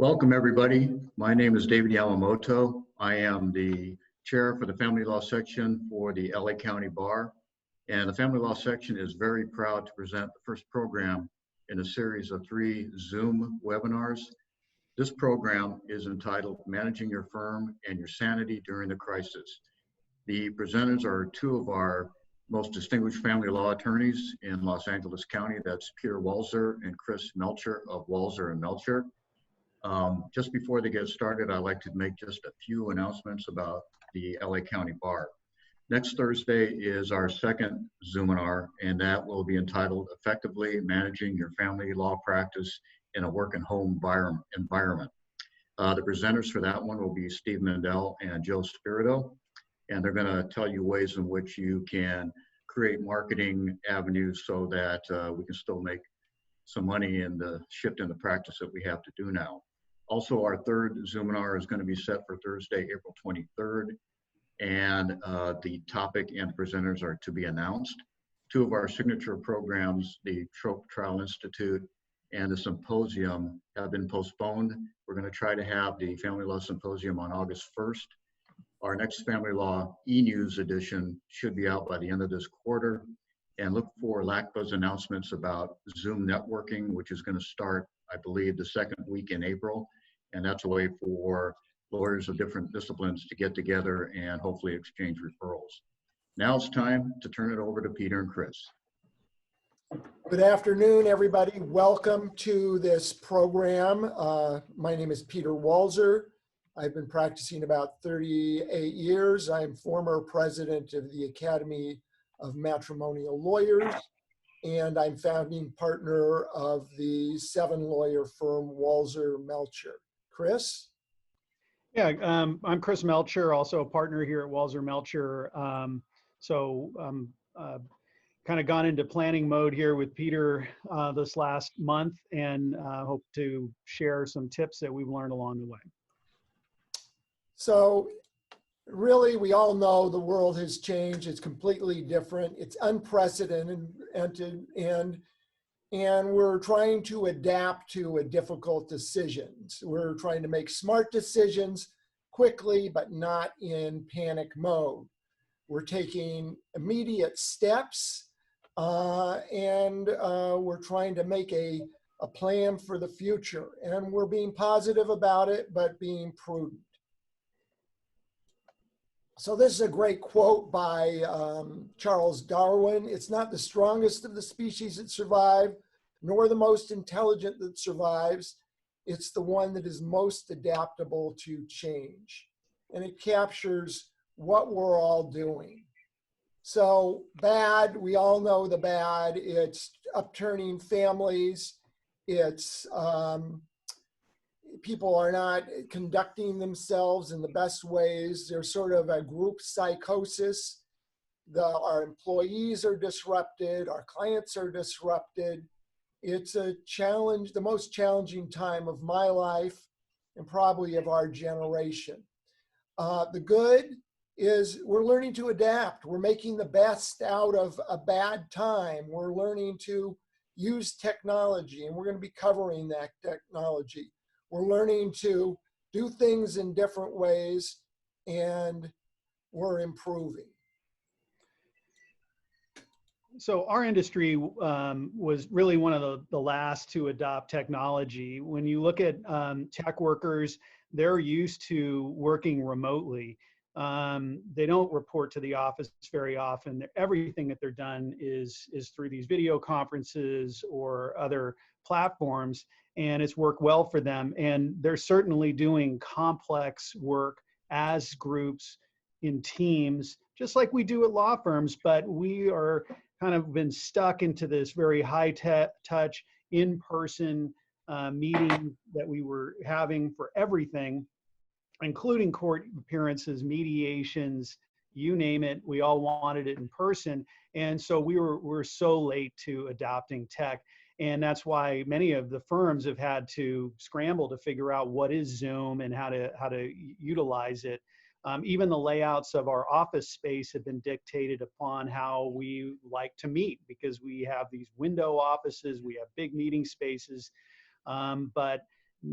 Welcome, everybody. My name is David Yamamoto. I am the chair for the Family Law Section for the LA County Bar. And the Family Law Section is very proud to present the first program in a series of 3 Zoom webinars. This program is entitled Managing Your Firm and Your Sanity During the Crisis. The presenters are 2 of our most distinguished family law attorneys in Los Angeles County. That's Peter Walzer and Chris Melcher of Walzer and Melcher. Just before they get started, I'd like to make just a few announcements about the LA County Bar. Next Thursday is our second Zoominar, and that will be entitled Effectively Managing Your Family Law Practice in a Work and Home Environment. The presenters for that one will be Steve Mendel and Joe Spirito, and they're going to tell you ways in which you can create marketing avenues so that we can still make some money in the shift in the practice that we have to do now. Also, our third Zoominar is going to be set for Thursday, April 23rd, and the topic and presenters are to be announced. 2 of our signature programs, the Trope Trial Institute and the Symposium, have been postponed. We're going to try to have the Family Law Symposium on August 1st. Our next Family Law e-news edition should be out by the end of this quarter. And look for LACBA's announcements about Zoom networking, which is going to start, I believe, the second week in April. And that's a way for lawyers of different disciplines to get together and hopefully exchange referrals. Now it's time to turn it over to Peter and Chris. Good afternoon, everybody. Welcome to this program. My name is Peter Walzer. I've been practicing about 38 years. I'm former president of the Academy of Matrimonial Lawyers, and I'm founding partner of the 7-lawyer firm Walzer Melcher. Chris? Yeah, I'm Chris Melcher, also a partner here at Walzer Melcher. Kind of gone into planning mode here with Peter this last month, and hope to share some tips that we've learned along the way. So really, we all know the world has changed. It's completely different. It's unprecedented, and we're trying to adapt to a difficult decisions. We're trying to make smart decisions quickly, but not in panic mode. We're taking immediate steps, and we're trying to make a plan for the future. And we're being positive about it, but being prudent. So this is a great quote by Charles Darwin. It's not the strongest of the species that survive, nor the most intelligent that survives. It's the one that is most adaptable to change. And it captures what we're all doing. So bad, we all know the bad. It's upturning families. It's people are not conducting themselves in the best ways. There's sort of a group psychosis. Our employees are disrupted. Our clients are disrupted. It's a challenge, the most challenging time of my life and probably of our generation. The good is we're learning to adapt. We're making the best out of a bad time. We're learning to use technology, and we're going to be covering that technology. We're learning to do things in different ways, and we're improving. So our industry was really one of the last to adopt technology. When you look at tech workers, they're used to working remotely. They don't report to the office very often. Everything that they're done is through these video conferences or other platforms, and it's worked well for them. And they're certainly doing complex work as groups in teams, just like we do at law firms, but we are kind of been stuck into this very high touch in-person meeting that we were having for everything, including court appearances, mediations, you name it. We all wanted it in person. And so we're so late to adopting tech. And that's why many of the firms have had to scramble to figure out what is Zoom and how to utilize it. Even the layouts of our office space have been dictated upon how we like to meet, because we have these window offices, we have big meeting spaces, but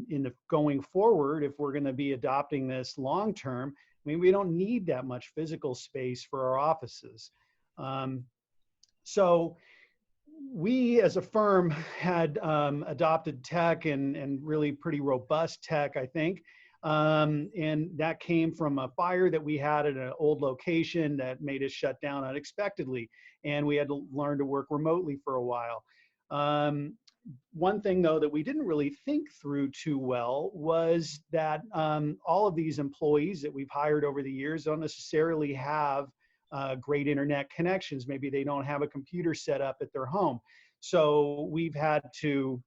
in the going forward, if we're going to be adopting this long term, I mean, we don't need that much physical space for our offices. So we as a firm had adopted tech and really pretty robust tech, I think. And that came from a fire that we had at an old location that made us shut down unexpectedly. And we had to learn to work remotely for a while. One thing, though, that we didn't really think through too well was that all of these employees that we've hired over the years don't necessarily have great internet connections. Maybe they don't have a computer set up at their home. So we've had to,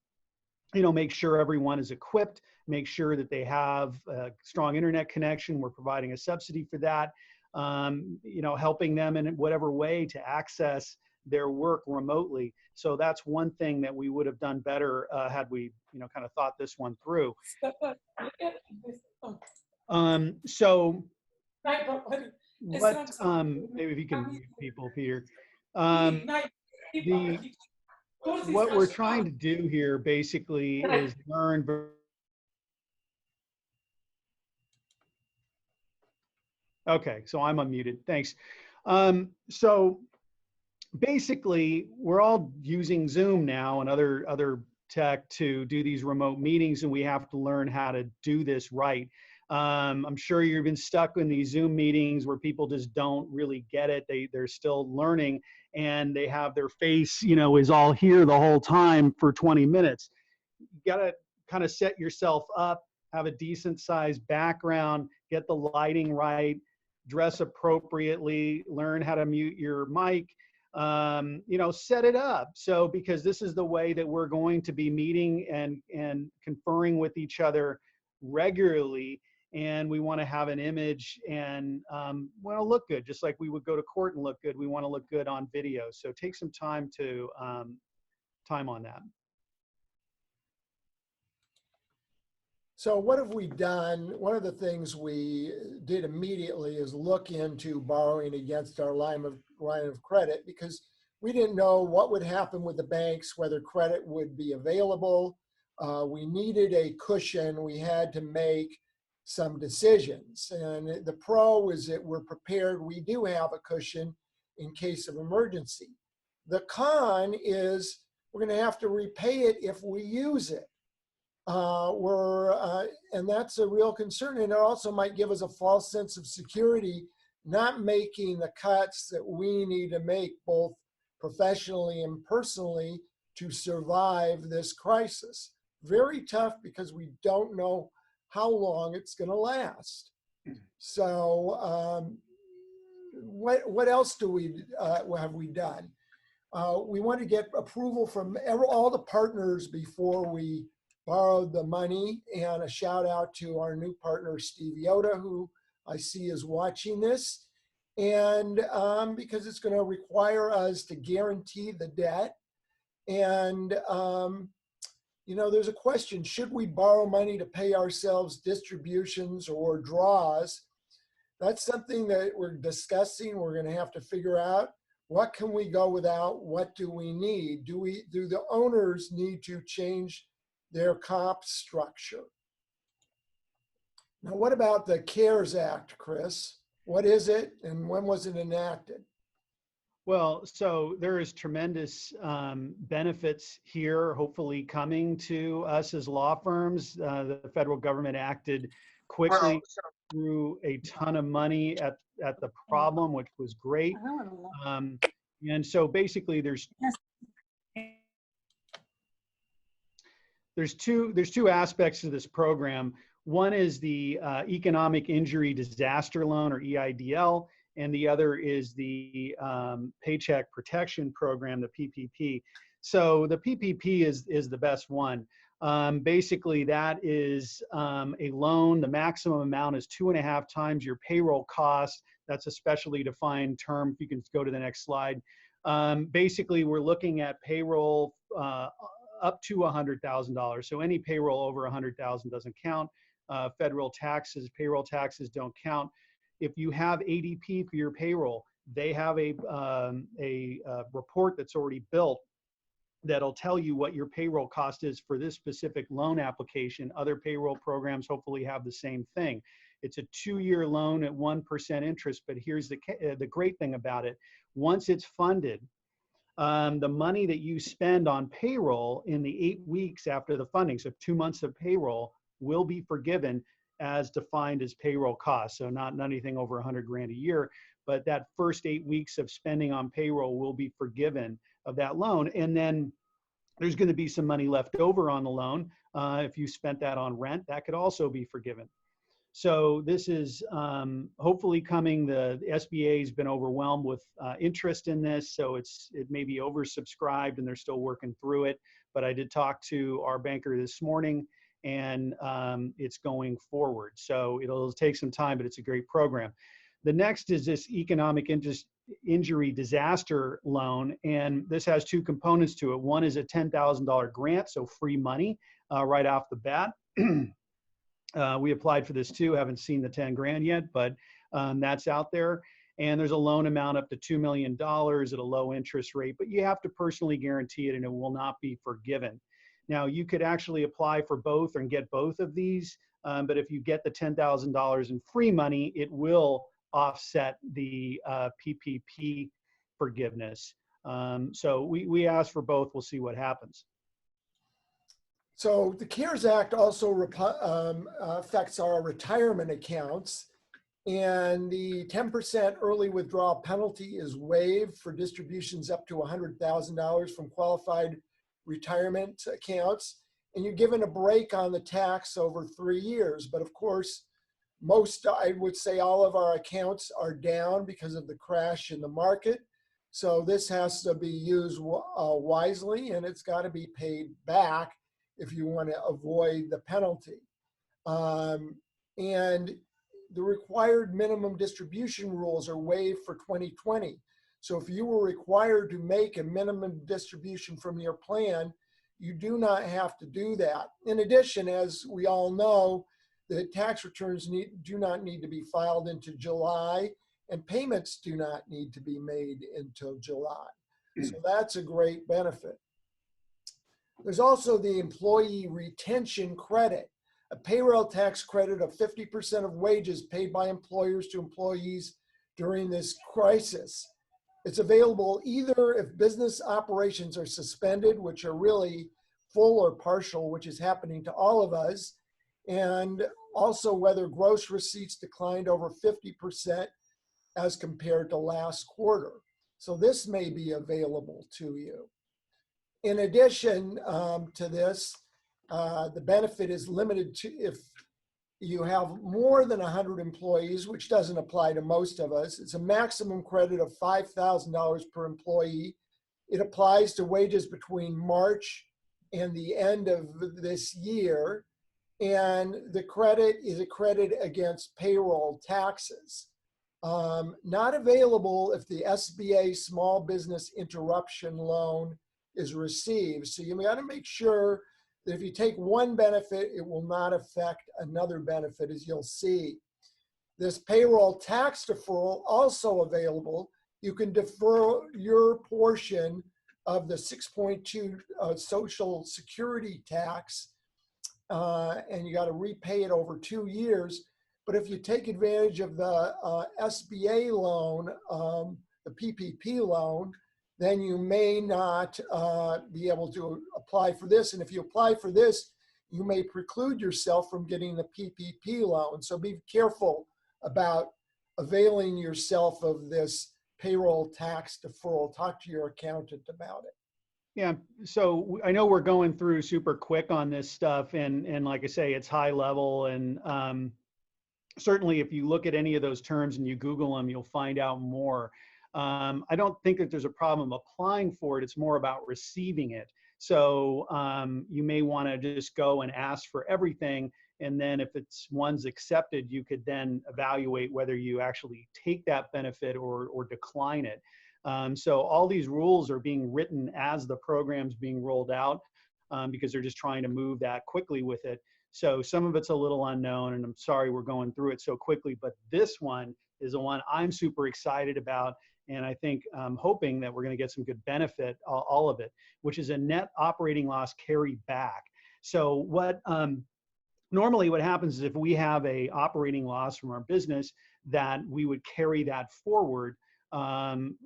make sure everyone is equipped, make sure that they have a strong internet connection. We're providing a subsidy for that, helping them in whatever way to access their work remotely. So that's one thing that we would have done better had we, kind of thought this one through. So what, maybe if you can mute people, Peter. What we're trying to do here basically is learn. Okay, so I'm unmuted. Thanks. So basically, we're all using Zoom now and other tech to do these remote meetings, and we have to learn how to do this right. I'm sure you've been stuck in these Zoom meetings where people just don't really get it. They're still learning, and they have their face, is all here the whole time for 20 minutes. You gotta kind of set yourself up, have a decent sized background, get the lighting right, dress appropriately, learn how to mute your mic, set it up. So, because this is the way that we're going to be meeting and conferring with each other regularly. And we want to have an image and want to look good, just like we would go to court and look good. We want to look good on video. So take some time to time on that. So what have we done? One of the things we did immediately is look into borrowing against our line of credit, because we didn't know what would happen with the banks, whether credit would be available. We needed a cushion. We had to make some decisions. And the pro is that we're prepared. We do have a cushion in case of emergency. The con is we're going to have to repay it if we use it. And that's a real concern. And it also might give us a false sense of security, not making the cuts that we need to make both professionally and personally to survive this crisis. Very tough because we don't know how long it's going to last. So what else have we done? We want to get approval from all the partners before we borrowed the money, and a shout out to our new partner, Steve Yoda, who I see is watching this. And because it's going to require us to guarantee the debt. And, there's a question, should we borrow money to pay ourselves distributions or draws? That's something that we're discussing. We're going to have to figure out, what can we go without? What do we need? Do the owners need to change their comp structure? Now, what about the CARES Act, Chris? What is it and when was it enacted? Well, so there is tremendous benefits here, hopefully coming to us as law firms. The federal government acted quickly, threw a ton of money at the problem, which was great. And so basically there's two aspects to this program. One is the Economic Injury Disaster Loan, or EIDL, and the other is the Paycheck Protection Program, the PPP. So the PPP is the best one. Basically, that is a loan. The maximum amount is 2.5 times your payroll cost. That's a specially defined term. If you can go to the next slide. Basically, we're looking at payroll up to $100,000. So any payroll over $100,000 doesn't count. Federal taxes, payroll taxes don't count. If you have ADP for your payroll, they have a report that's already built that'll tell you what your payroll cost is for this specific loan application. Other payroll programs hopefully have the same thing. It's a 2-year loan at 1% interest, but here's the great thing about it. Once it's funded, the money that you spend on payroll in the 8 weeks after the funding, so 2 months of payroll, will be forgiven as defined as payroll costs. So not anything over 100 grand a year, but that first 8 weeks of spending on payroll will be forgiven of that loan. And then there's going to be some money left over on the loan. If you spent that on rent, that could also be forgiven. So this is hopefully coming. The SBA has been overwhelmed with interest in this, so it may be oversubscribed and they're still working through it. But I did talk to our banker this morning, and it's going forward. So it'll take some time, but it's a great program. The next is this economic injury disaster loan, and this has 2 components to it. One is a $10,000 grant, so free money right off the bat. We applied for this too, haven't seen the 10 grand yet, but that's out there. And there's a loan amount up to $2 million at a low interest rate, but you have to personally guarantee it and it will not be forgiven. Now, you could actually apply for both and get both of these, but if you get the $10,000 in free money, it will offset the PPP forgiveness. So we asked for both. We'll see what happens. So the CARES Act also affects our retirement accounts, and the 10% early withdrawal penalty is waived for distributions up to $100,000 from qualified retirement accounts, and you're given a break on the tax over 3 years. But of course, I would say all of our accounts are down because of the crash in the market. So this has to be used wisely, and it's got to be paid back if you want to avoid the penalty. And the required minimum distribution rules are waived for 2020. So if you were required to make a minimum distribution from your plan, you do not have to do that. In addition, as we all know, the tax returns do not need to be filed into July, and payments do not need to be made until July. So that's a great benefit. There's also the employee retention credit, a payroll tax credit of 50% of wages paid by employers to employees during this crisis. It's available either if business operations are suspended, which are really full or partial, which is happening to all of us, and also whether gross receipts declined over 50% as compared to last quarter. So this may be available to you. In addition to this, the benefit is limited to if you have more than 100 employees, which doesn't apply to most of us. It's a maximum credit of $5,000 per employee. It applies to wages between March and the end of this year. And the credit is a credit against payroll taxes. Not available if the SBA Small Business Interruption Loan is received. So you got to make sure that if you take one benefit, it will not affect another benefit, as you'll see. This payroll tax deferral also available. You can defer your portion of the 6.2 Social Security tax, and you got to repay it over 2 years. But if you take advantage of the SBA loan, the PPP loan, then you may not be able to apply for this. And if you apply for this, you may preclude yourself from getting the PPP loan. So be careful about availing yourself of this payroll tax deferral. Talk to your accountant about it. Yeah, so I know we're going through super quick on this stuff, and like I say, it's high level, and certainly if you look at any of those terms and you Google them, you'll find out more. I don't think that there's a problem applying for it. It's more about receiving it. So you may want to just go and ask for everything. And then if one's accepted, you could then evaluate whether you actually take that benefit or decline it. So all these rules are being written as the program's being rolled out because they're just trying to move that quickly with it. So some of it's a little unknown, and I'm sorry we're going through it so quickly, but this one is the one I'm super excited about. and I think hoping that we're going to get some good benefit, all of it, which is a net operating loss carry back. So what normally what happens is if we have a operating loss from our business, that we would carry that forward and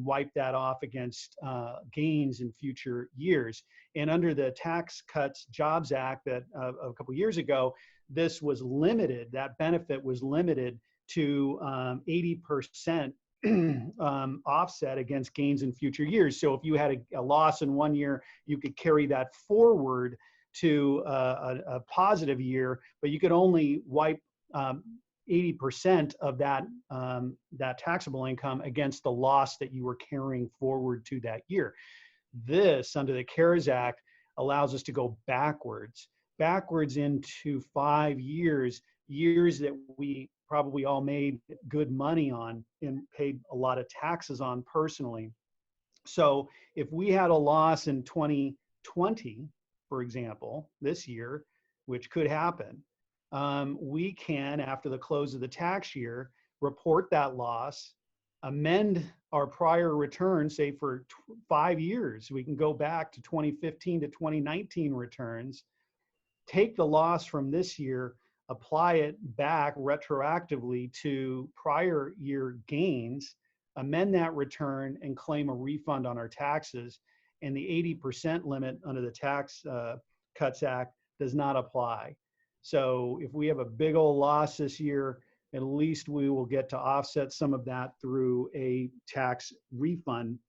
wipe that off against gains in future years. And under the Tax Cuts Jobs Act that a couple years ago, this was limited, that benefit was limited to 80% offset against gains in future years. So if you had a loss in one year, you could carry that forward to a positive year, but you could only wipe 80% of that taxable income against the loss that you were carrying forward to that year. This, under the CARES Act, allows us to go backwards into 5 years, years that we probably all made good money on and paid a lot of taxes on personally. So if we had a loss in 2020, for example, this year, which could happen, we can, after the close of the tax year, report that loss, amend our prior return, say for 5 years. We can go back to 2015 to 2019 returns, take the loss from this year, apply it back retroactively to prior year gains, amend that return, and claim a refund on our taxes. And the 80% limit under the Tax Cuts Act does not apply. So if we have a big old loss this year, at least we will get to offset some of that through a tax refund.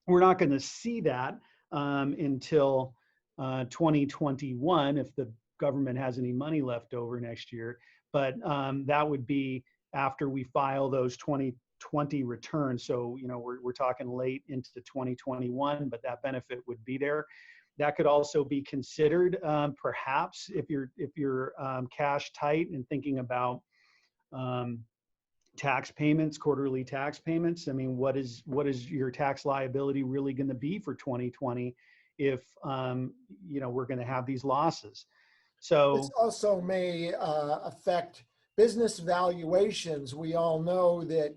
We're not going to see that until 2021 if the government has any money left over next year. But that would be after we file those 2020 returns. So, you know, we're talking late into 2021, but that benefit would be there. That could also be considered, perhaps, if you're cash tight and thinking about tax payments, quarterly tax payments. I mean, what is your tax liability really going to be for 2020 if you know, we're going to have these losses? So this also may affect business valuations. We all know that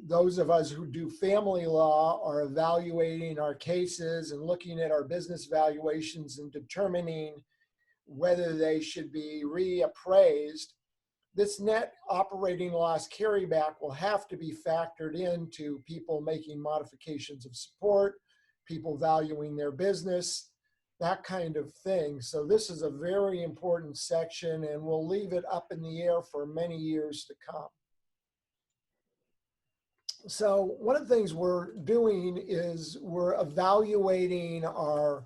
those of us who do family law are evaluating our cases and looking at our business valuations and determining whether they should be reappraised. This net operating loss carryback will have to be factored into people making modifications of support, people valuing their business, that kind of thing. So this is a very important section, and we'll leave it up in the air for many years to come. So one of the things we're doing is we're evaluating our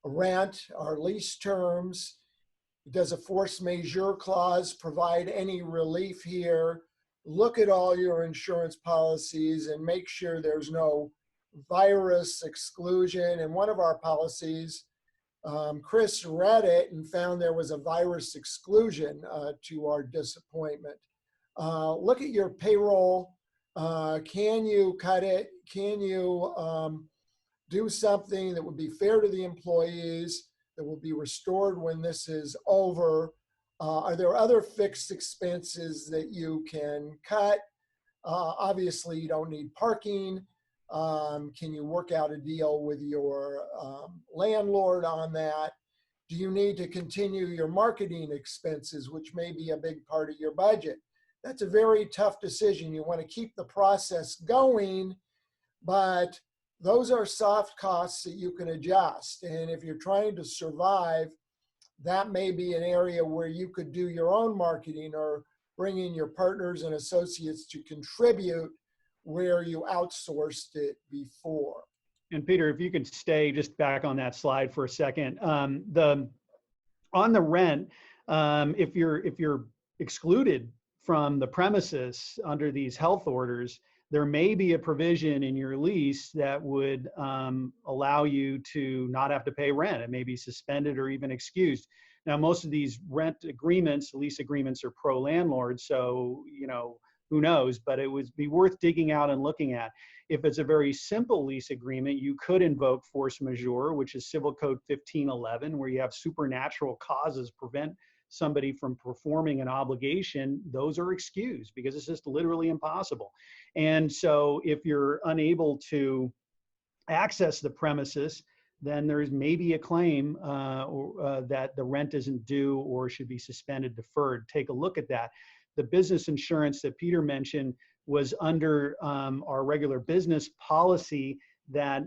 rent, our lease terms. Does a force majeure clause provide any relief here? Look at all your insurance policies and make sure there's no virus exclusion. In one of our policies, Chris read it and found there was a virus exclusion to our disappointment. Look at your payroll. Can you cut it? Can you do something that would be fair to the employees, that will be restored when this is over? Are there other fixed expenses that you can cut? Obviously, you don't need parking. Can you work out a deal with your landlord on that? Do you need to continue your marketing expenses, which may be a big part of your budget? That's a very tough decision. You want to keep the process going, but those are soft costs that you can adjust. And if you're trying to survive, that may be an area where you could do your own marketing or bring in your partners and associates to contribute where you outsourced it before. And Peter, if you could stay just back on that slide for a second. On the rent, if you're excluded from the premises under these health orders, there may be a provision in your lease that would allow you to not have to pay rent. It may be suspended or even excused. Now, most of these rent agreements, lease agreements, are pro-landlord, so, you know, who knows, but it would be worth digging out and looking at. If it's a very simple lease agreement, you could invoke force majeure, which is Civil Code 1511, where you have supernatural causes prevent somebody from performing an obligation, those are excused because it's just literally impossible. And so if you're unable to access the premises, then there's maybe a claim that the rent isn't due or should be suspended, deferred. Take a look at that. The business insurance that Peter mentioned was under our regular business policy, that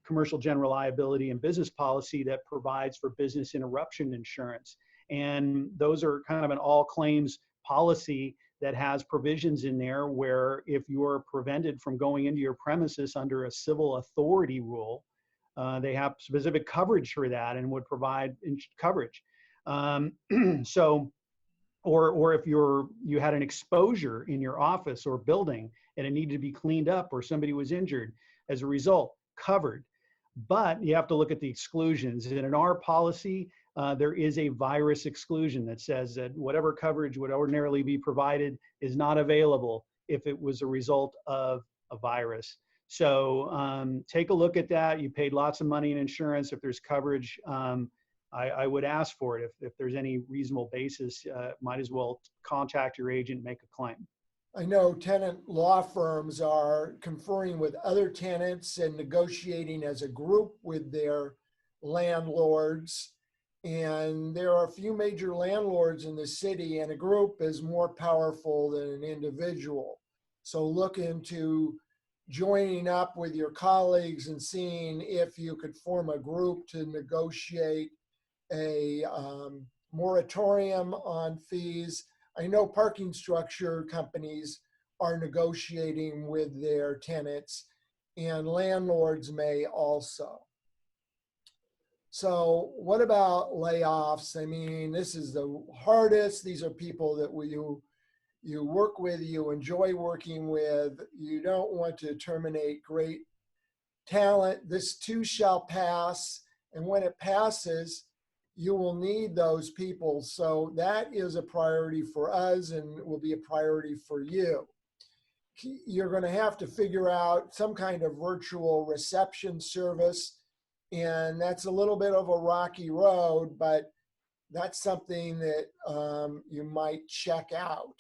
commercial general liability and business policy that provides for business interruption insurance. And those are kind of an all claims policy that has provisions in there where if you're prevented from going into your premises under a civil authority rule, they have specific coverage for that and would provide coverage. So, or if you had an exposure in your office or building and it needed to be cleaned up or somebody was injured as a result, covered. But you have to look at the exclusions. And in our policy, there is a virus exclusion that says that whatever coverage would ordinarily be provided is not available if it was a result of a virus. So take a look at that. You paid lots of money in insurance. If there's coverage, I would ask for it. If there's any reasonable basis, might as well contact your agent, make a claim. I know tenant law firms are conferring with other tenants and negotiating as a group with their landlords. And there are a few major landlords in the city, and a group is more powerful than an individual. So look into joining up with your colleagues and seeing if you could form a group to negotiate a moratorium on fees. I know parking structure companies are negotiating with their tenants, and landlords may also. So what about layoffs? I mean, this is the hardest. These are people that you work with, you enjoy working with. You don't want to terminate great talent. This too shall pass. And when it passes, you will need those people. So that is a priority for us and will be a priority for you. You're going to have to figure out some kind of virtual reception service. And that's a little bit of a rocky road, but that's something that you might check out.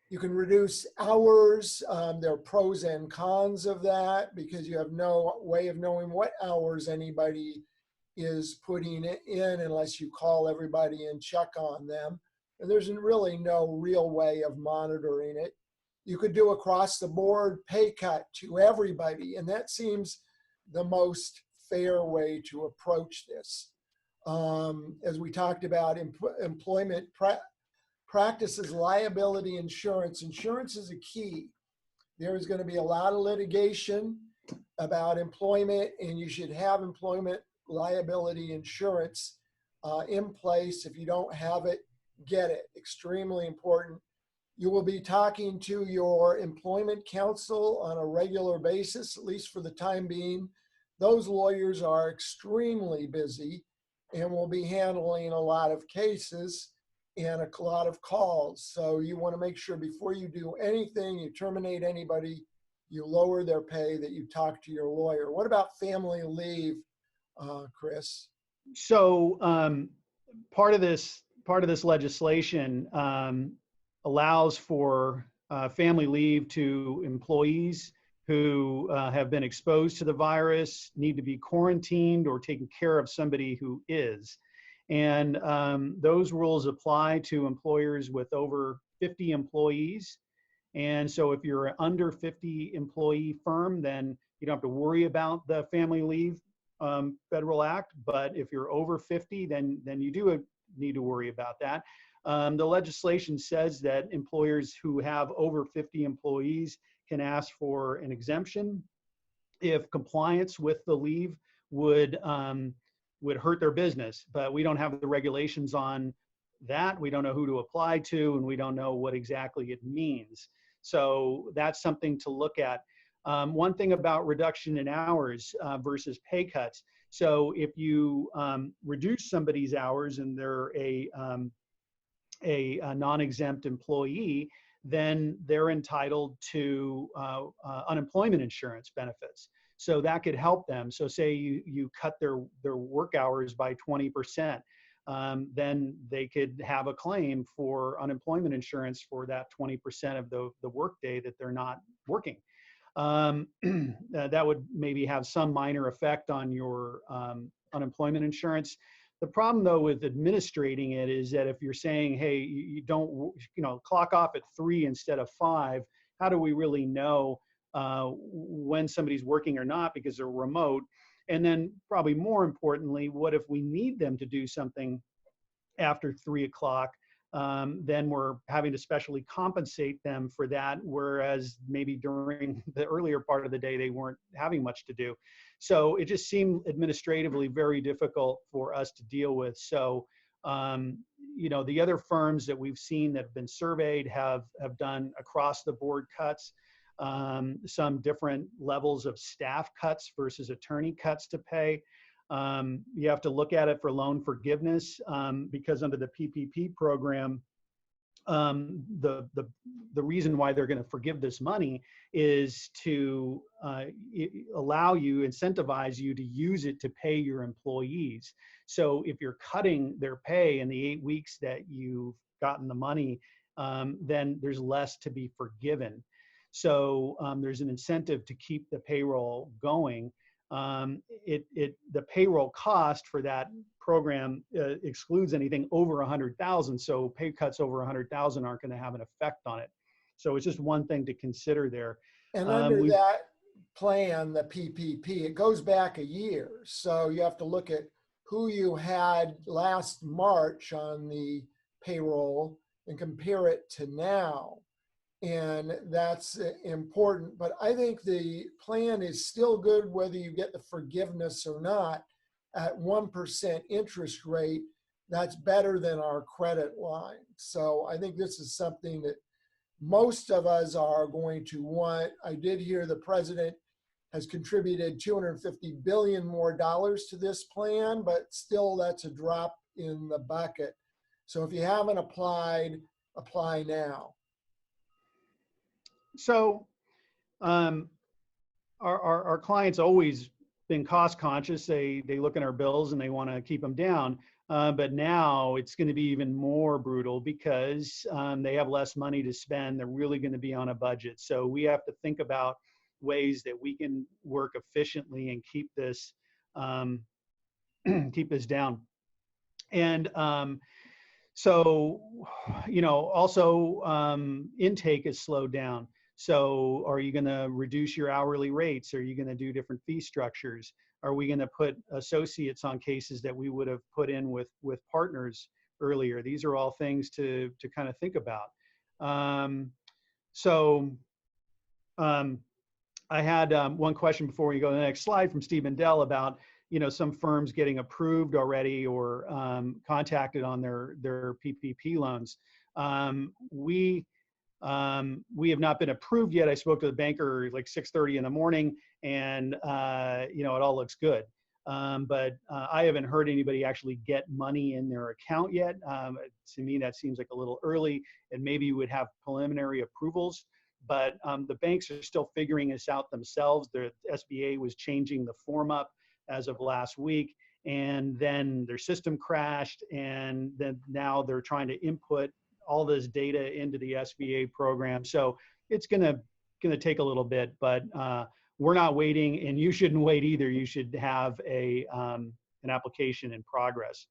You can reduce hours. There are pros and cons of that because you have no way of knowing what hours anybody is putting it in unless you call everybody and check on them. And there's really no real way of monitoring it. You could do across the board pay cut to everybody, and that seems the most fair way to approach this. As we talked about, employment practices, liability insurance. Insurance is a key. There is going to be a lot of litigation about employment, and you should have employment liability insurance in place. If you don't have it, get it. Extremely important. You will be talking to your employment counsel on a regular basis, at least for the time being. Those lawyers are extremely busy and will be handling a lot of cases and a lot of calls. So you want to make sure before you do anything, you terminate anybody, you lower their pay, that you talk to your lawyer. What about family leave, Chris? So part of this legislation allows for family leave to employees who have been exposed to the virus, need to be quarantined, or taking care of somebody who is. And those rules apply to employers with over 50 employees. And so if you're an under 50 employee firm, then you don't have to worry about the Family Leave Federal Act. But if you're over 50, then you do need to worry about that. The legislation says that employers who have over 50 employees can ask for an exemption if compliance with the leave would hurt their business. But we don't have the regulations on that. We don't know who to apply to, and we don't know what exactly it means. So that's something to look at. One thing about reduction in hours versus pay cuts. So if you reduce somebody's hours and they're a non-exempt employee, then they're entitled to unemployment insurance benefits. So that could help them. So say you cut their work hours by 20%. then they could have a claim for unemployment insurance for that 20% of the workday that they're not working. That would maybe have some minor effect on your unemployment insurance. The problem, though, with administrating it is that if you're saying, hey, you don't, clock off at 3 instead of 5, how do we really know when somebody's working or not because they're remote? And then probably more importantly, what if we need them to do something after 3 o'clock? Then we're having to specially compensate them for that, whereas maybe during the earlier part of the day, they weren't having much to do. So it just seemed administratively very difficult for us to deal with. So, the other firms that we've seen that have been surveyed have done across the board cuts, some different levels of staff cuts versus attorney cuts to pay. You have to look at it for loan forgiveness because under the PPP program, the reason why they're going to forgive this money is to incentivize you to use it to pay your employees. So if you're cutting their pay in the 8 weeks that you've gotten the money, then there's less to be forgiven. So there's an incentive to keep the payroll going. The payroll cost for that program excludes anything over 100,000. So pay cuts over 100,000 aren't going to have an effect on it. So it's just one thing to consider there. And under that plan, the PPP, it goes back a year. So you have to look at who you had last March on the payroll and compare it to now. And that's important. But I think the plan is still good whether you get the forgiveness or not. At 1% interest rate, that's better than our credit line. So I think this is something that most of us are going to want. I did hear the president has contributed $250 billion more to this plan, but still that's a drop in the bucket. So if you haven't applied, apply now. So our clients always been cost conscious. They look at our bills and they want to keep them down. But now it's going to be even more brutal because they have less money to spend. They're really going to be on a budget. So we have to think about ways that we can work efficiently and keep this down. And so, also intake is slowed down. So are you going to reduce your hourly rates? Are you going to do different fee structures? Are we going to put associates on cases that we would have put in with partners earlier? These are all things to kind of think about. I had one question before we go to the next slide from Steve Dell about some firms getting approved already or contacted on their PPP loans. We have not been approved yet. I spoke to the banker like 6:30 in the morning, and it all looks good. But I haven't heard anybody actually get money in their account yet. To me, that seems like a little early, and maybe we would have preliminary approvals. But the banks are still figuring this out themselves. The SBA was changing the form up as of last week, and then their system crashed, and then now they're trying to input all this data into the SBA program. So it's gonna take a little bit, but we're not waiting, and you shouldn't wait either. You should have an application in progress.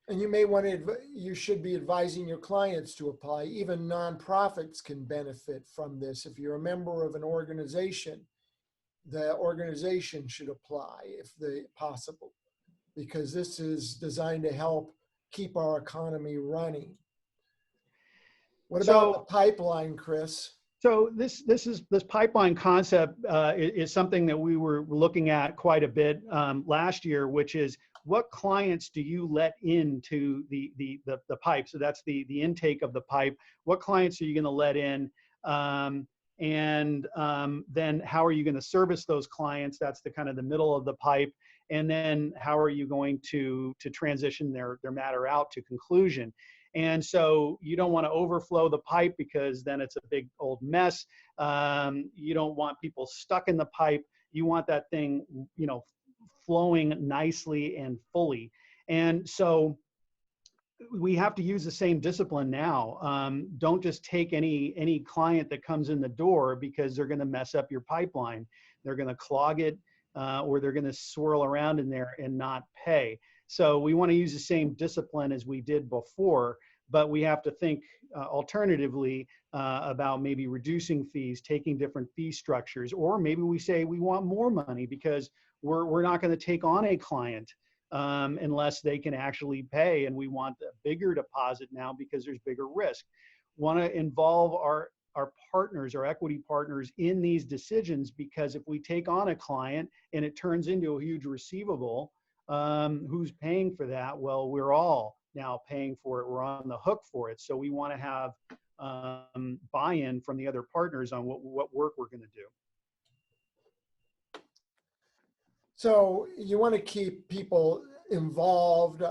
And you should be advising your clients to apply. Even nonprofits can benefit from this. If you're a member of an organization, the organization should apply if possible, because this is designed to help keep our economy running. What about the pipeline, Chris? So this pipeline concept is something that we were looking at quite a bit last year, which is what clients do you let into the pipe? So that's the intake of the pipe. What clients are you going to let in? And then how are you going to service those clients? That's the kind of the middle of the pipe. And then how are you going to transition their matter out to conclusion? And so you don't want to overflow the pipe because then it's a big old mess. You don't want people stuck in the pipe. You want that thing, flowing nicely and fully. And so we have to use the same discipline now. Don't just take any client that comes in the door, because they're going to mess up your pipeline. They're going to clog it, or they're going to swirl around in there and not pay. So we want to use the same discipline as we did before, but we have to think alternatively about maybe reducing fees, taking different fee structures, or maybe we say we want more money because we're not going to take on a client unless they can actually pay, and we want a bigger deposit now because there's bigger risk. Want to involve our partners, our equity partners, in these decisions, because if we take on a client and it turns into a huge receivable, who's paying for that? Well, we're all now paying for it. We're on the hook for it. So we want to have buy-in from the other partners on what work we're going to do. So you want to keep people involved.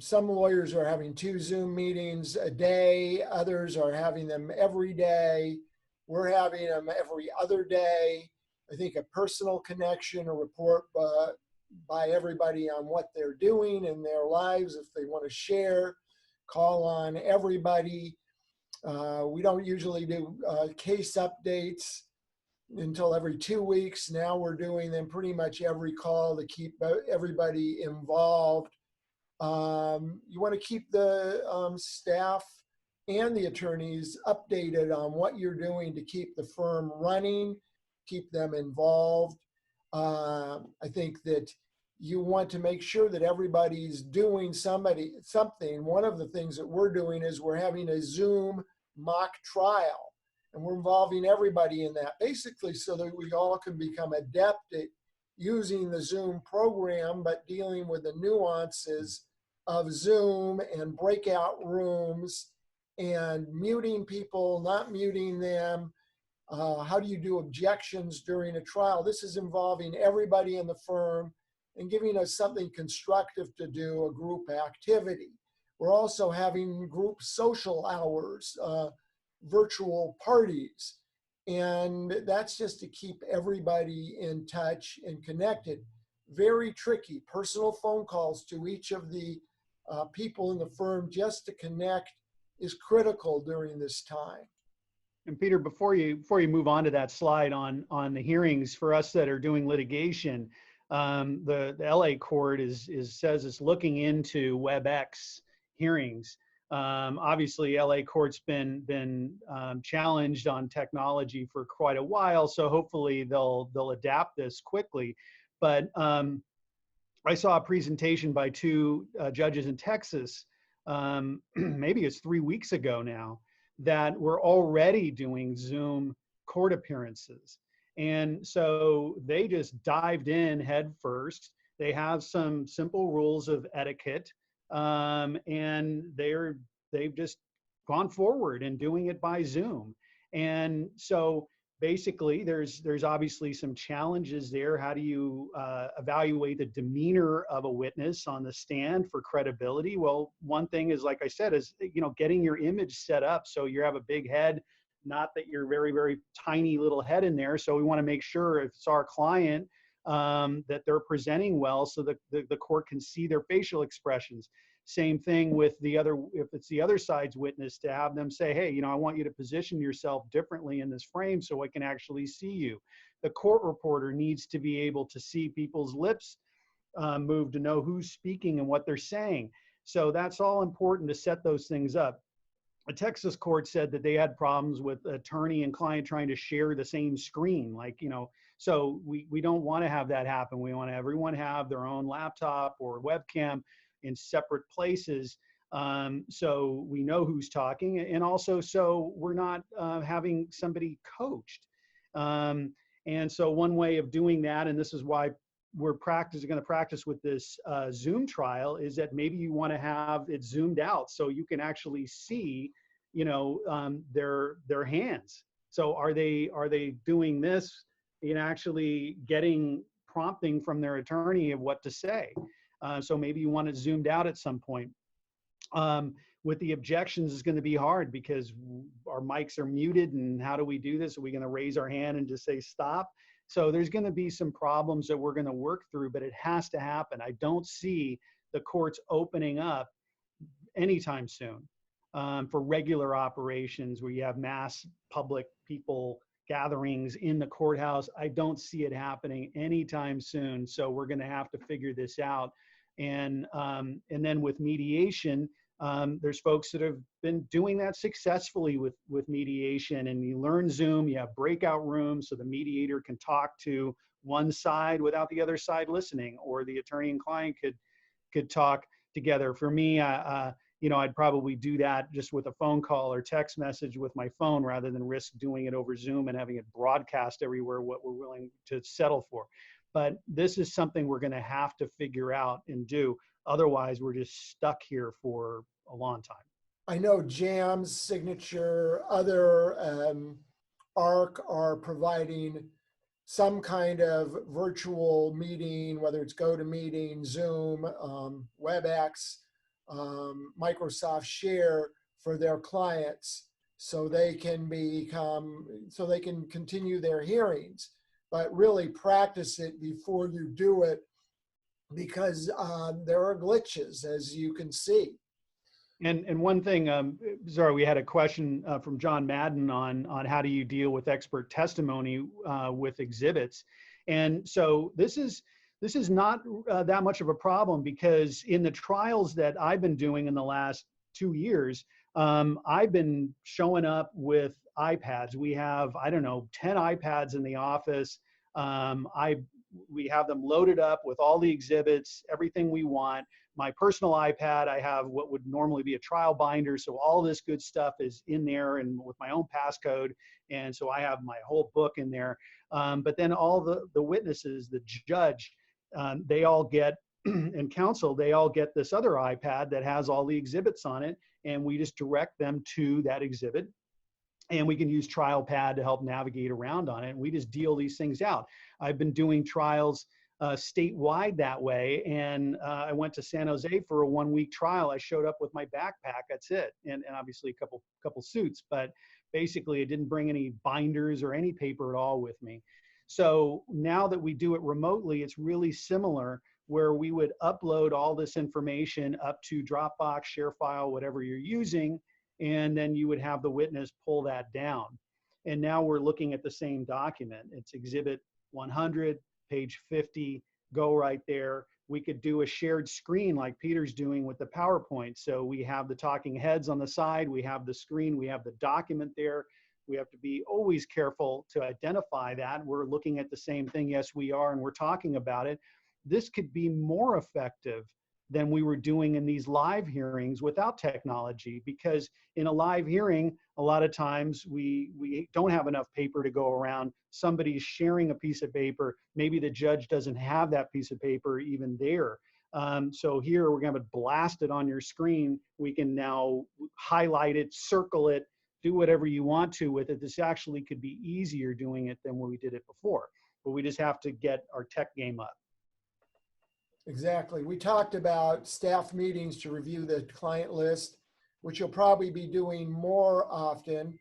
Some lawyers are having 2 Zoom meetings a day. Others are having them every day. We're having them every other day. I think a personal connection, a report by everybody on what they're doing in their lives, if they want to share, call on everybody. We don't usually do case updates until every 2 weeks. Now we're doing them pretty much every call to keep everybody involved. You want to keep the staff and the attorneys updated on what you're doing to keep the firm running, keep them involved. I think that you want to make sure that everybody's doing something. One of the things that we're doing is we're having a Zoom mock trial. And we're involving everybody in that, basically so that we all can become adept at using the Zoom program, but dealing with the nuances of Zoom and breakout rooms and muting people, not muting them. How do you do objections during a trial? This is involving everybody in the firm and giving us something constructive to do, a group activity. We're also having group social hours, virtual parties. And that's just to keep everybody in touch and connected. Very tricky. Personal phone calls to each of the people in the firm just to connect is critical during this time. And Peter, before you move on to that slide on the hearings, for us that are doing litigation, the LA court says it's looking into WebEx hearings. Obviously, LA court's been challenged on technology for quite a while, so hopefully they'll adapt this quickly. But I saw a presentation by 2 judges in Texas, maybe it's 3 weeks ago now, that were already doing Zoom court appearances. And so they just dived in head first. They have some simple rules of etiquette. And they've just gone forward and doing it by Zoom. And so basically there's obviously some challenges there. How do you evaluate the demeanor of a witness on the stand for credibility? Well, one thing is, like I said, is, getting your image set up so you have a big head, not that you're very, very tiny little head in there. So we want to make sure if it's our client, that they're presenting well so that the court can see their facial expressions. Same thing with if it's the other side's witness, to have them say, hey, I want you to position yourself differently in this frame so I can actually see you. The court reporter needs to be able to see people's lips move to know who's speaking and what they're saying. So that's all important to set those things up. A Texas court said that they had problems with attorney and client trying to share the same screen. So we don't want to have that happen. We want everyone have their own laptop or webcam in separate places, so we know who's talking, and also so we're not having somebody coached. And so one way of doing that, and this is why we're going to practice with this Zoom trial, is that maybe you want to have it zoomed out so you can actually see, their hands. So are they doing this? Actually getting prompting from their attorney of what to say. So maybe you want it zoomed out at some point. With the objections, it's going to be hard because our mics are muted, and how do we do this? Are we going to raise our hand and just say stop? So there's going to be some problems that we're going to work through, but it has to happen. I don't see the courts opening up anytime soon for regular operations where you have mass public people gatherings in the courthouse. I don't see it happening anytime soon. So we're going to have to figure this out. And then with mediation, there's folks that have been doing that successfully with mediation, and you learn Zoom, you have breakout rooms so the mediator can talk to one side without the other side listening, or the attorney and client could talk together. For me, I'd probably do that just with a phone call or text message with my phone rather than risk doing it over Zoom and having it broadcast everywhere what we're willing to settle for. But this is something we're going to have to figure out and do. Otherwise, we're just stuck here for a long time. I know Jam's Signature, other ARC are providing some kind of virtual meeting, whether it's GoToMeeting, Zoom, WebEx, Microsoft Share for their clients, so they can continue their hearings. But really practice it before you do it, because there are glitches, as you can see. And one thing, sorry, we had a question from John Madden on how do you deal with expert testimony with exhibits. And so this is not that much of a problem, because in the trials that I've been doing in the last 2 years, I've been showing up with iPads. We have, 10 iPads in the office. We have them loaded up with all the exhibits, everything we want. My personal iPad, I have what would normally be a trial binder. So all this good stuff is in there, and with my own passcode. And so I have my whole book in there. But then all the witnesses, the judge, they all get, and counsel, they all get this other iPad that has all the exhibits on it. And we just direct them to that exhibit. And we can use TrialPad to help navigate around on it. And we just deal these things out. I've been doing trials statewide that way. And I went to San Jose for a 1-week trial. I showed up with my backpack, that's it. And obviously a couple suits, but basically I didn't bring any binders or any paper at all with me. So now that we do it remotely, it's really similar, where we would upload all this information up to Dropbox, ShareFile, whatever you're using, and then you would have the witness pull that down. And now we're looking at the same document. It's Exhibit 100, page 50, go right there. We could do a shared screen like Peter's doing with the PowerPoint. So we have the talking heads on the side, we have the screen, we have the document there. We have to be always careful to identify that. We're looking at the same thing, yes we are, and we're talking about it. This could be more effective than we were doing in these live hearings without technology, because in a live hearing, a lot of times we don't have enough paper to go around. Somebody's sharing a piece of paper. Maybe the judge doesn't have that piece of paper even there. So here we're going to blast it on your screen. We can now highlight it, circle it, do whatever you want to with it. This actually could be easier doing it than when we did it before, but we just have to get our tech game up. Exactly. We talked about staff meetings to review the client list, which you'll probably be doing more often.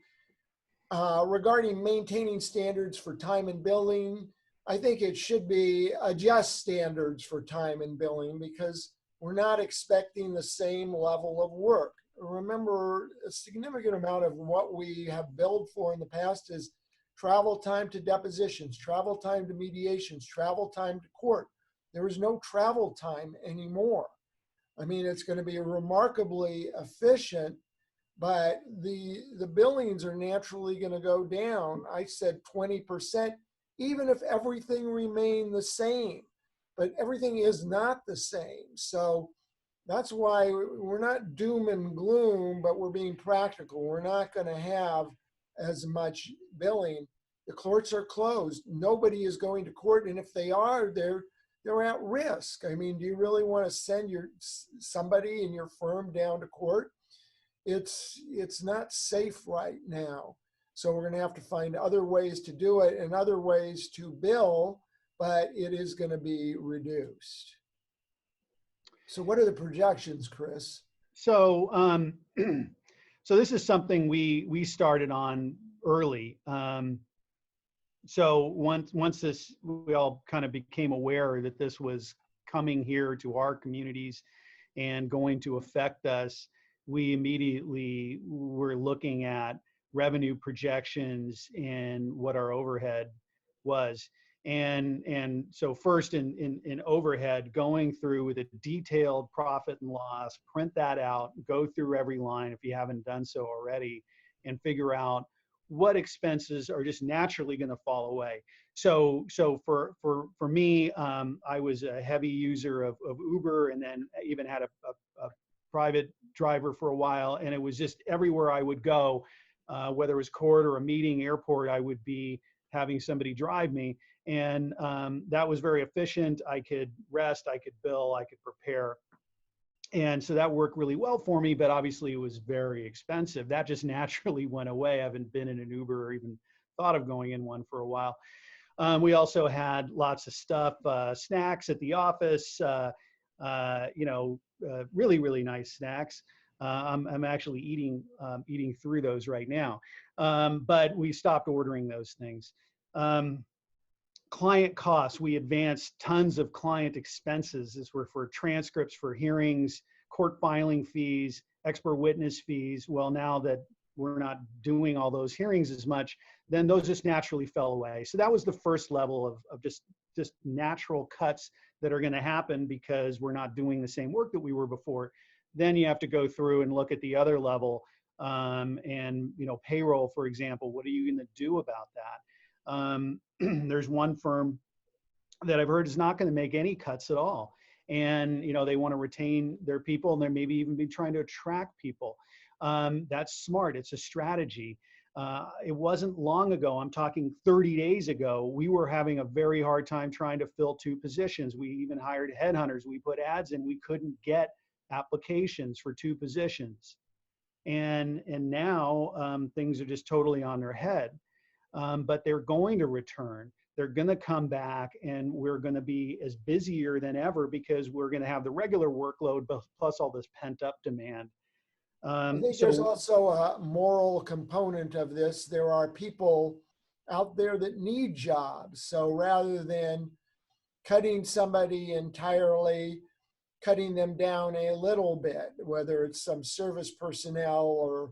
Regarding maintaining standards for time and billing, I think it should be adjust standards for time and billing, because we're not expecting the same level of work. Remember, a significant amount of what we have billed for in the past is travel time to depositions, travel time to mediations, travel time to court. There is no travel time anymore. I mean, it's going to be remarkably efficient, but the billings are naturally going to go down. I said 20%, even if everything remained the same, but everything is not the same. So that's why we're not doom and gloom, but we're being practical. We're not going to have as much billing. The courts are closed. Nobody is going to court, and if they are, they're at risk. I mean, do you really want to send somebody in your firm down to court? It's not safe right now. So we're going to have to find other ways to do it and other ways to bill, but it is going to be reduced. So what are the projections, Chris? So, so this is something we started on early. So once this, we all kind of became aware that this was coming here to our communities and going to affect us, we immediately were looking at revenue projections and what our overhead was. And so first in overhead, going through with a detailed profit and loss, print that out, go through every line if you haven't done so already, and figure out what expenses are just naturally going to fall away. So for me, I was a heavy user of Uber, and then even had a private driver for a while, and it was just everywhere I would go, whether it was court or a meeting, airport, I would be having somebody drive me. And that was very efficient. I could rest, I could bill, I could prepare. And so that worked really well for me, but obviously it was very expensive. That just naturally went away. I haven't been in an Uber or even thought of going in one for a while. We also had lots of stuff, snacks at the office, really, really nice snacks. I'm actually eating through those right now. But we stopped ordering those things. Client costs, we advanced tons of client expenses. These were for transcripts, for hearings, court filing fees, expert witness fees. Well, now that we're not doing all those hearings as much, then those just naturally fell away. So that was the first level of just natural cuts that are going to happen because we're not doing the same work that we were before. Then you have to go through and look at the other level, and payroll, for example. What are you going to do about that? There's one firm that I've heard is not going to make any cuts at all. And, they want to retain their people, and they're maybe even be trying to attract people. That's smart. It's a strategy. It wasn't long ago, I'm talking 30 days ago, we were having a very hard time trying to fill 2 positions. We even hired headhunters. We put ads in. We couldn't get applications for 2 positions. And now things are just totally on their head. But they're going to return. They're going to come back, and we're going to be as busier than ever because we're going to have the regular workload plus all this pent up demand. I think there's also a moral component of this. There are people out there that need jobs. So rather than cutting somebody entirely, cutting them down a little bit, whether it's some service personnel or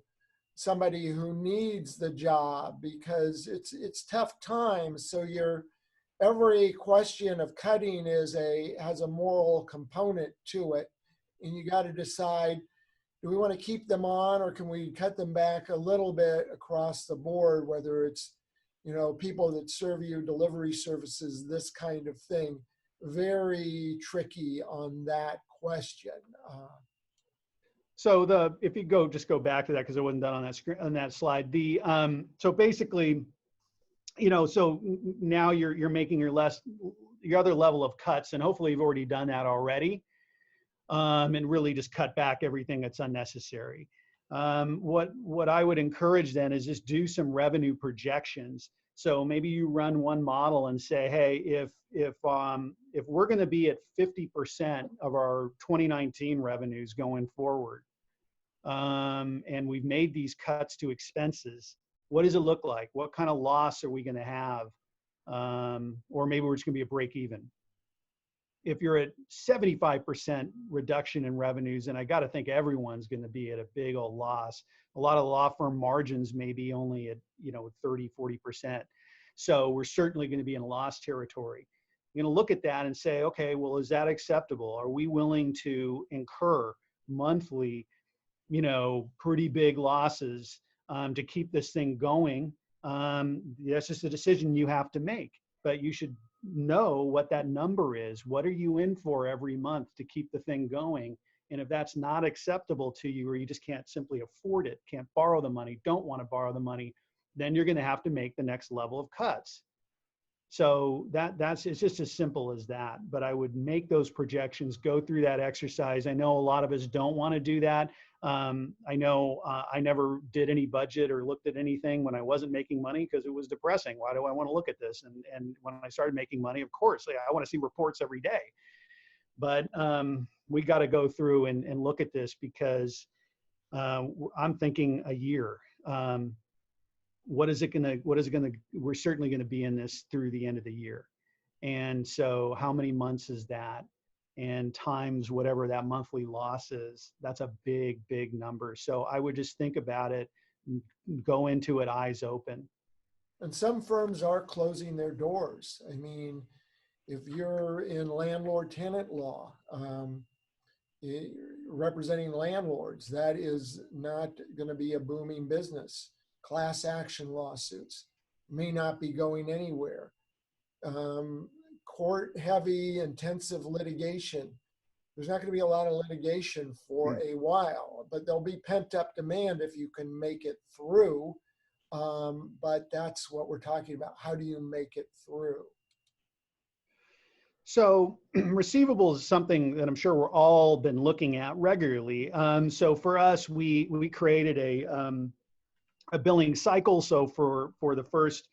somebody who needs the job, because it's tough times. So every question of cutting has a moral component to it, and you got to decide, do we want to keep them on, or can we cut them back a little bit across the board, whether it's people that serve you delivery services, this kind of thing. Very tricky on that question. So if you just go back to that, because it wasn't done on that slide. So basically, so now you're making your other level of cuts, and hopefully you've already done that already, and really just cut back everything that's unnecessary. What I would encourage then is just do some revenue projections. So maybe you run one model and say, hey, if we're going to be at 50% of our 2019 revenues going forward, and we've made these cuts to expenses, what does it look like? What kind of loss are we going to have? Or maybe we're just going to be a break even. If you're at 75% reduction in revenues, and I got to think everyone's going to be at a big old loss. A lot of law firm margins may be only at 30, 40%. So we're certainly going to be in loss territory. You're going to look at that and say, okay, well, is that acceptable? Are we willing to incur monthly, pretty big losses to keep this thing going? That's just a decision you have to make, but you should know what that number is. What are you in for every month to keep the thing going? And if that's not acceptable to you, or you just can't simply afford it, can't borrow the money, don't want to borrow the money, then you're going to have to make the next level of cuts. So it's just as simple as that. But I would make those projections, go through that exercise. I know a lot of us don't want to do that. I know I never did any budget or looked at anything when I wasn't making money because it was depressing. Why do I want to look at this? And when I started making money, of course, I want to see reports every day. But we got to go through and look at this because I'm thinking a year. We're certainly going to be in this through the end of the year. And so how many months is that? and times whatever that monthly loss is, that's a big, big number. So I would just think about it, go into it eyes open. And some firms are closing their doors. I mean, if you're in landlord-tenant law, representing landlords, that is not going to be a booming business. Class action lawsuits may not be going anywhere. Court-heavy, intensive litigation. There's not going to be a lot of litigation for a while, but there'll be pent-up demand if you can make it through. But that's what we're talking about. How do you make it through? So receivables is something that I'm sure we're all been looking at regularly. So for us, we created a billing cycle. So for the first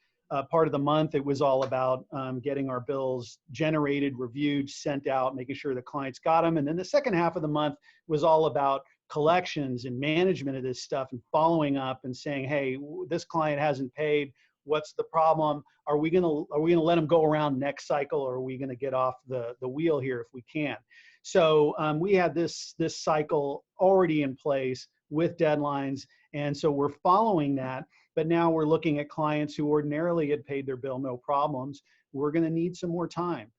part of the month, it was all about getting our bills generated, reviewed, sent out, making sure the clients got them. And then the second half of the month was all about collections and management of this stuff and following up and saying, hey, this client hasn't paid. What's the problem? Are we gonna let them go around next cycle, or are we gonna get off the wheel here if we can? So we had this cycle already in place with deadlines, and so we're following that. But now we're looking at clients who ordinarily had paid their bill, no problems. We're gonna need some more time.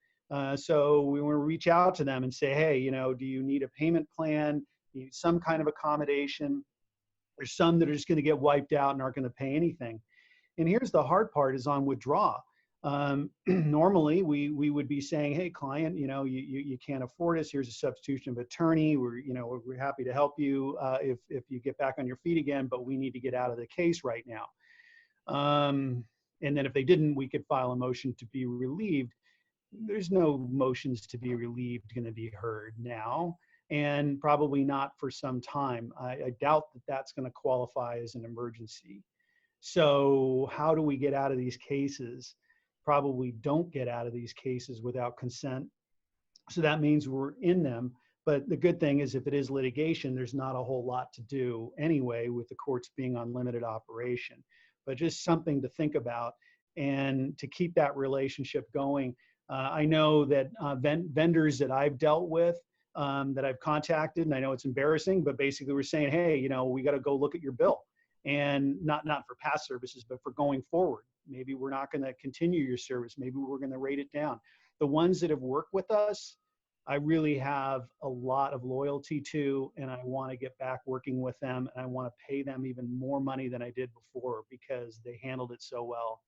So we want to reach out to them and say, hey, do you need a payment plan? You need some kind of accommodation? There's some that are just gonna get wiped out and aren't gonna pay anything. And here's the hard part, is on withdrawal. Normally we would be saying, hey client, you can't afford us. Here's a substitution of attorney. We're happy to help you if you get back on your feet again, but we need to get out of the case right now. And then if they didn't, we could file a motion to be relieved. There's no motions to be relieved going to be heard now, and probably not for some time. I doubt that that's going to qualify as an emergency. So how do we get out of these cases? Probably don't get out of these cases without consent. So that means we're in them. But the good thing is, if it is litigation, there's not a whole lot to do anyway, with the courts being on limited operation. But just something to think about and to keep that relationship going. I know that vendors that I've dealt with, that I've contacted, and I know it's embarrassing, but basically we're saying, hey, we got to go look at your bill. And not for past services, but for going forward. Maybe we're not going to continue your service. Maybe we're going to rate it down. The ones that have worked with us, I really have a lot of loyalty to, and I want to get back working with them, and I want to pay them even more money than I did before, because they handled it so well.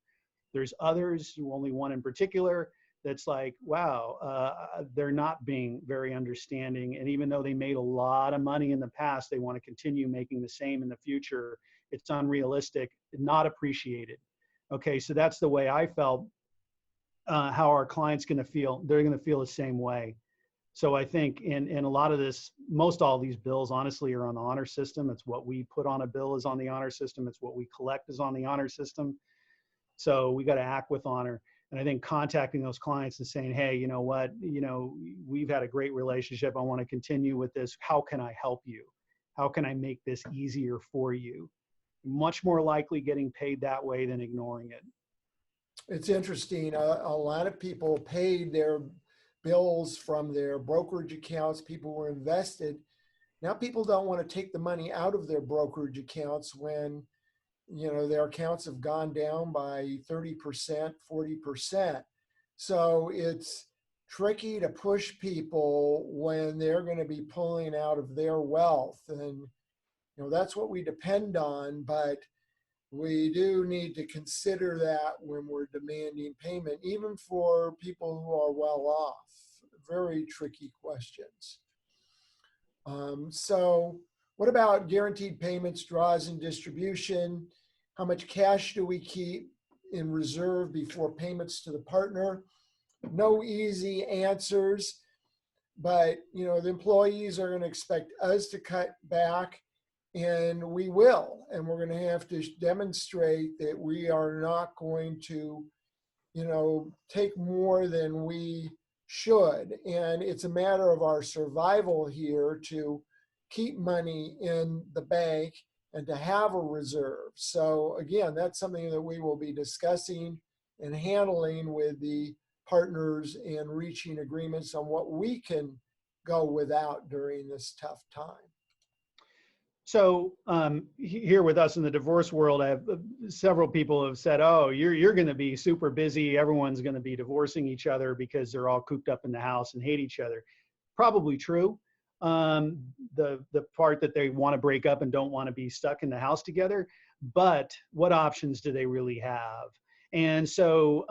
There's others, only one in particular, that's like, wow, they're not being very understanding. And even though they made a lot of money in the past, they want to continue making the same in the future. It's unrealistic, not appreciated. Okay, so that's the way I felt. How our clients going to feel? They're going to feel the same way. So I think in a lot of this, most all these bills honestly are on the honor system. It's what we put on a bill is on the honor system. It's what we collect is on the honor system. So we got to act with honor. And I think contacting those clients and saying, hey, you know what, we've had a great relationship. I want to continue with this. How can I help you? How can I make this easier for you? Much more likely getting paid that way than ignoring it. It's interesting. A lot of people paid their bills from their brokerage accounts. People were invested. Now people don't want to take the money out of their brokerage accounts when their accounts have gone down by 30%, 40%. So it's tricky to push people when they're going to be pulling out of their wealth. And, that's what we depend on, but we do need to consider that when we're demanding payment, even for people who are well off. Very tricky questions. So what about guaranteed payments, draws, and distribution? How much cash do we keep in reserve before payments to the partner? No easy answers, but the employees are going to expect us to cut back, and we will. And we're going to have to demonstrate that we are not going to, take more than we should. And it's a matter of our survival here to keep money in the bank and to have a reserve. So again, that's something that we will be discussing and handling with the partners and reaching agreements on what we can go without during this tough time. So here with us in the divorce world, I have several people have said, "Oh, you're going to be super busy. Everyone's going to be divorcing each other because they're all cooped up in the house and hate each other." Probably true. The part that they want to break up and don't want to be stuck in the house together. But what options do they really have? And so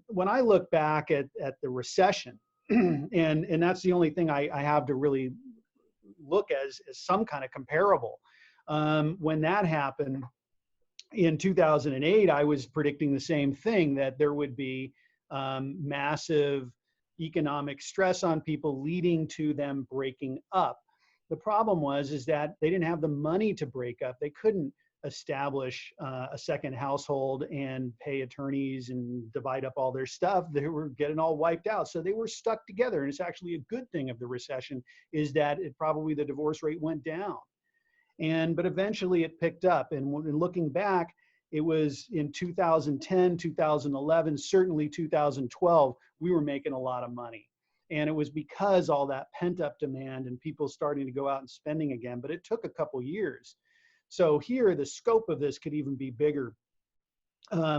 when I look back at the recession, and that's the only thing I have to really look as some kind of comparable. When that happened in 2008, I was predicting the same thing, that there would be massive economic stress on people leading to them breaking up. The problem is that they didn't have the money to break up. They couldn't establish a second household and pay attorneys and divide up all their stuff. They were getting all wiped out. So they were stuck together. And it's actually a good thing of the recession is that the divorce rate went down. But eventually it picked up. And looking back, it was in 2010, 2011, certainly 2012, we were making a lot of money. And it was because all that pent up demand and people starting to go out and spending again, but it took a couple years. So here, the scope of this could even be bigger.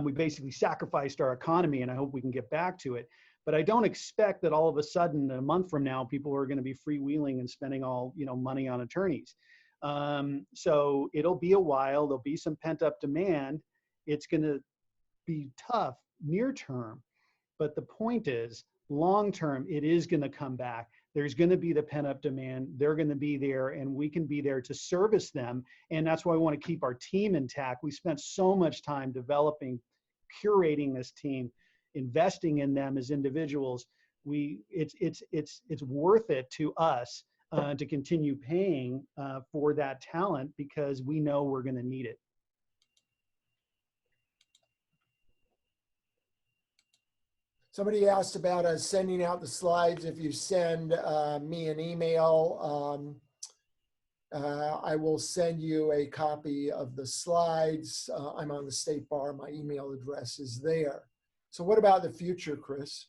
We basically sacrificed our economy, and I hope we can get back to it. But I don't expect that all of a sudden, a month from now, people are going to be freewheeling and spending all money on attorneys. So it'll be a while. There'll be some pent-up demand. It's going to be tough near term. But the point is, long term, it is going to come back. There's going to be the pent-up demand. They're going to be there, and we can be there to service them. And that's why we want to keep our team intact. We spent so much time developing, curating this team, investing in them as individuals. It's worth it to us to continue paying for that talent because we know we're going to need it. Somebody asked about us sending out the slides. If you send me an email, I will send you a copy of the slides. I'm on the State Bar. My email address is there. So what about the future, Chris?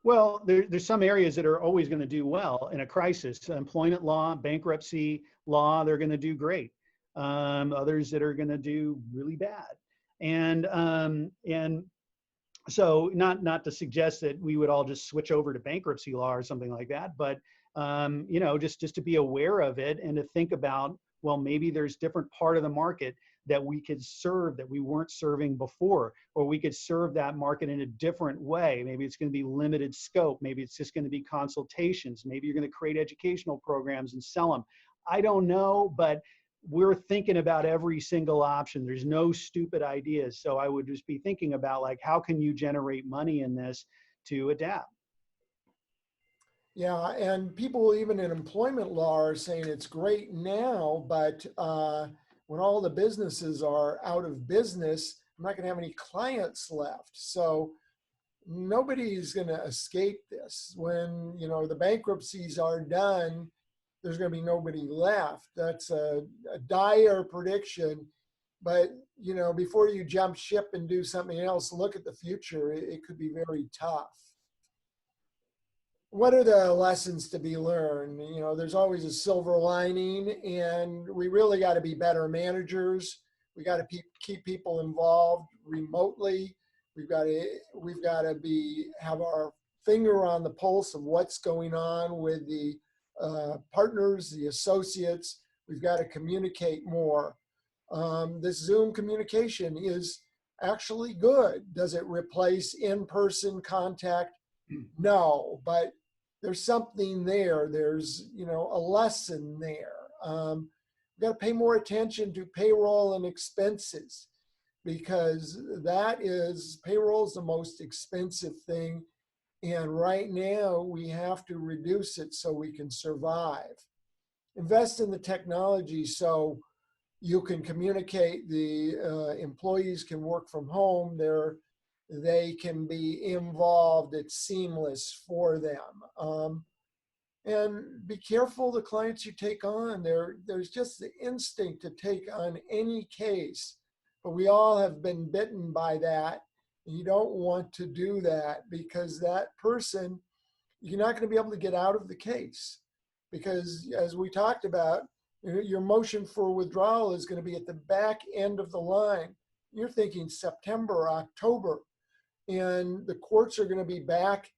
Well, there's some areas that are always going to do well in a crisis. Employment law, bankruptcy law, they're going to do great. Others that are going to do really bad. And so not to suggest that we would all just switch over to bankruptcy law or something like that, but just to be aware of it and to think about, well, maybe there's different part of the market that we could serve that we weren't serving before, or we could serve that market in a different way. Maybe it's going to be limited scope. Maybe it's just going to be consultations. Maybe you're going to create educational programs and sell them. I don't know, but we're thinking about every single option. There's no stupid ideas. So I would just be thinking about, like, how can you generate money in this to adapt? Yeah, and people even in employment law are saying it's great now, but when all the businesses are out of business, I'm not going to have any clients left. So nobody's going to escape this. When the bankruptcies are done, there's going to be nobody left. That's a dire prediction. But, before you jump ship and do something else, look at the future. It could be very tough. What are the lessons to be learned? There's always a silver lining, and we really got to be better managers. We got to keep people involved remotely. We've got to have our finger on the pulse of what's going on with the partners, the associates. We've got to communicate more. This Zoom communication is actually good. Does it replace in-person contact? No, but there's something there. There's, a lesson there. We've got to pay more attention to payroll and expenses, because payroll is the most expensive thing. And right now we have to reduce it so we can survive. Invest in the technology so you can communicate. The employees can work from home. They can be involved. It's seamless for them. And be careful the clients you take on. There's just the instinct to take on any case, but we all have been bitten by that. You don't want to do that, because that person, you're not going to be able to get out of the case, because as we talked about, your motion for withdrawal is going to be at the back end of the line. You're thinking September, October, and the courts are going to be back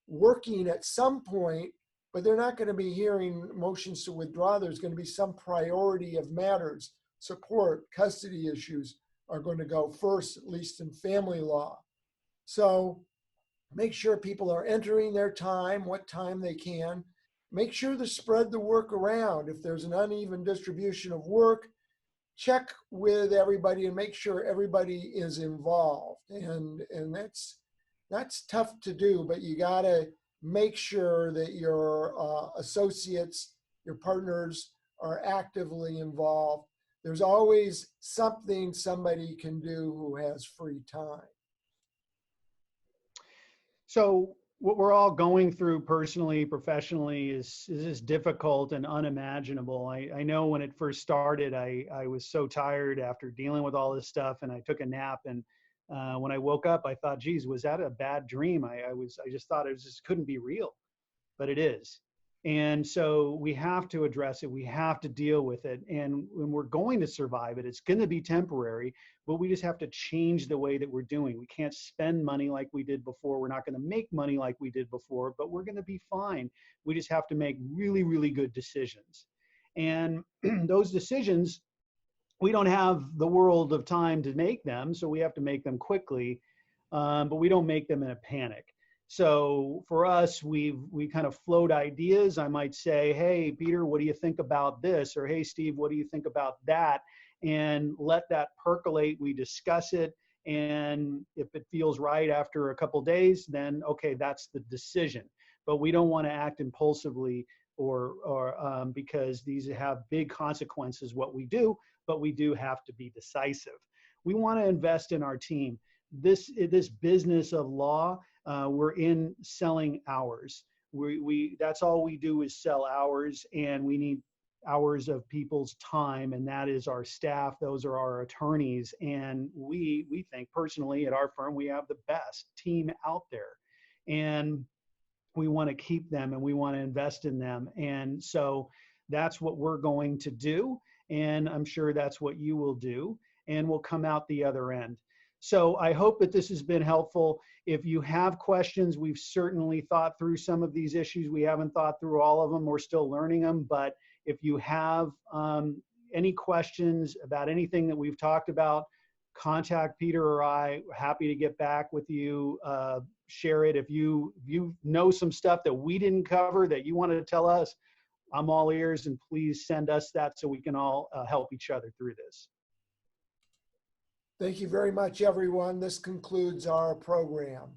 working at some point, but they're not going to be hearing motions to withdraw. There's going to be some priority of matters. Support, custody issues are going to go first, at least in family law. So make sure people are entering their time, what time they can. Make sure to spread the work around. If there's an uneven distribution of work, check with everybody and make sure everybody is involved. And that's tough to do, but you gotta make sure that your associates, your partners are actively involved. There's always something somebody can do who has free time. So what we're all going through personally, professionally is difficult and unimaginable. I know when it first started, I was so tired after dealing with all this stuff, and I took a nap, and when I woke up, I thought, geez, was that a bad dream? I just thought it just couldn't be real, but it is. And so we have to address it. We have to deal with it. And when we're going to survive it, it's going to be temporary, but we just have to change the way that we're doing. We can't spend money like we did before. We're not going to make money like we did before, but we're going to be fine. We just have to make really, really good decisions. And those decisions, we don't have the world of time to make them, so we have to make them quickly, but we don't make them in a panic. So for us, we kind of float ideas. I might say, hey, Peter, what do you think about this? Or hey, Steve, what do you think about that? And let that percolate. We discuss it. And if it feels right after a couple of days, then okay, that's the decision. But we don't want to act impulsively or because these have big consequences, what we do, but we do have to be decisive. We want to invest in our team. This business of law, we're in selling hours. That's all we do is sell hours, and we need hours of people's time, and that is our staff. Those are our attorneys, and we think personally at our firm we have the best team out there, and we want to keep them and we want to invest in them. And so that's what we're going to do, and I'm sure that's what you will do, and we'll come out the other end. So I hope that this has been helpful. If you have questions, we've certainly thought through some of these issues. We haven't thought through all of them. We're still learning them. But if you have any questions about anything that we've talked about, contact Peter or I. We're happy to get back with you, share it. If you know some stuff that we didn't cover that you wanted to tell us, I'm all ears, and please send us that so we can all help each other through this. Thank you very much, everyone. This concludes our program.